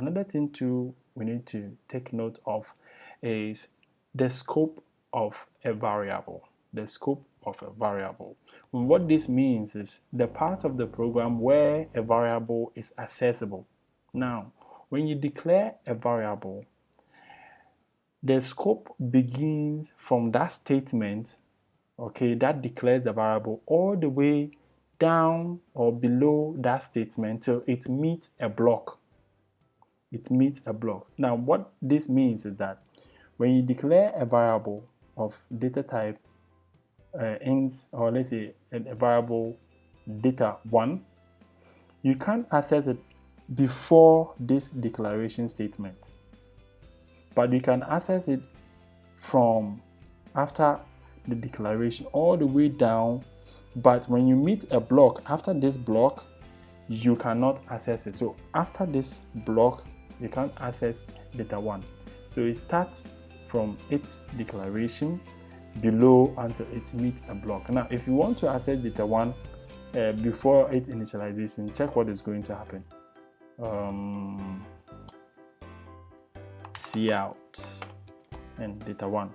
another thing too we need to take note of is the scope of a variable. The scope of a variable. What this means is the part of the program where a variable is accessible. Now, when you declare a variable, the scope begins from that statement, okay, that declares the variable, all the way down or below that statement till it meets a block. It meets a block. Now, what this means is that when you declare a variable of data type int, or let's say a variable data1, you can't access it before this declaration statement, but you can access it from after the declaration all the way down. But when you meet a block, after this block, you cannot access it. So after this block, you can't access data1. So it starts from its declaration below until it meets a block. Now, if you want to access data1 before its initialization, check what is going to happen. Cout and data1.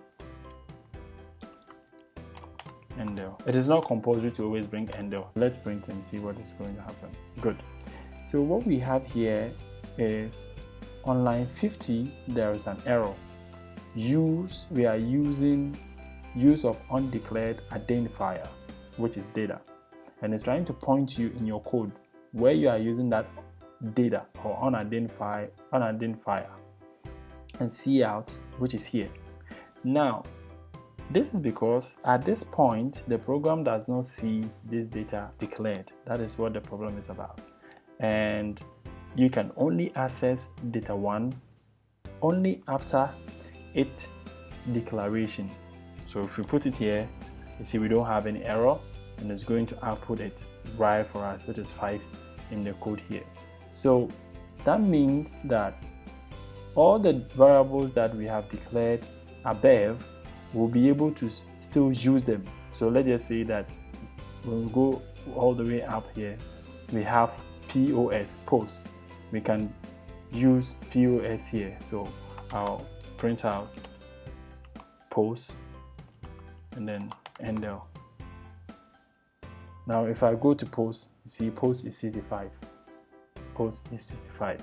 Endel. It is not compulsory to always bring endel. Let's print and see what is going to happen. Good. So what we have here is on line 50, there is an error. We are using use of undeclared identifier, which is data, and it's trying to point you in your code where you are using that data or unidentifier and cout, which is here. Now, this is because at this point the program does not see this data declared. That is what the problem is about, and you can only access data1 only after its declaration. So if we put it here, you see we don't have any error, and it's going to output it right for us, which is 5 in the code here. So that means that all the variables that we have declared above, we'll be able to still use them. So let's just say that when we go all the way up here, we have post. We can use POS here. So I'll print out post and then endel. Now if I go to post, you see post is 65. Post is 65.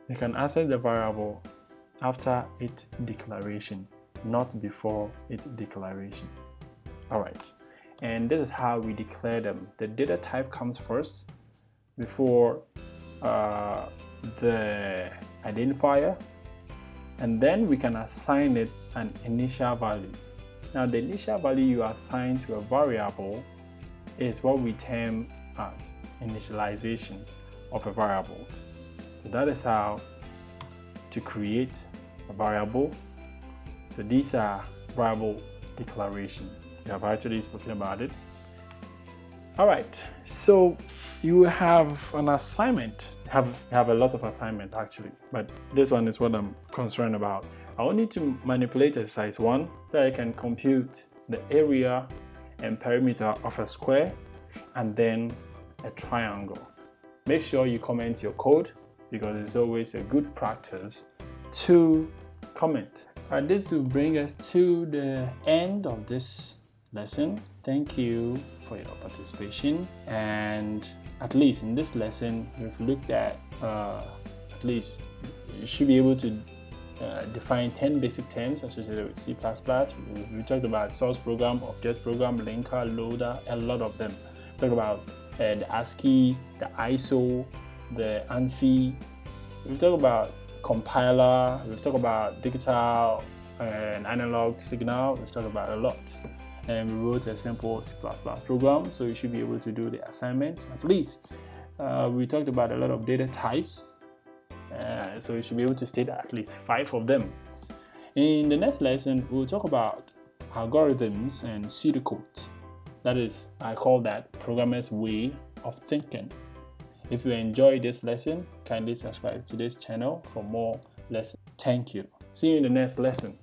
You can access the variable after its declaration, not before its declaration. Alright, and this is how we declare them. The data type comes first before the identifier, and then we can assign it an initial value. Now the initial value you assign to a variable is what we term as initialization of a variable. So that is how to create a variable. So these are variable declaration. We have actually spoken about it. All right, so you have an assignment. Have a lot of assignment actually, but this one is what I'm concerned about. I will need to manipulate exercise 1 so I can compute the area and perimeter of a square and then a triangle. Make sure you comment your code because it's always a good practice to comment. And this will bring us to the end of this lesson. Thank you for your participation, and at least in this lesson we've looked at at least you should be able to define 10 basic terms associated with C++. We talked about source program, object program, linker, loader, a lot of them. We talked about the ASCII, the ISO, the ANSI. We've talked about compiler, we've talked about digital and analog signal, we've talked about a lot. And we wrote a simple C++ program, so you should be able to do the assignment at least. We talked about a lot of data types, so you should be able to state at least 5 of them. In the next lesson, we'll talk about algorithms and pseudocode. That is, I call that programmer's way of thinking. If you enjoyed this lesson, kindly subscribe to this channel for more lessons. Thank you. See you in the next lesson.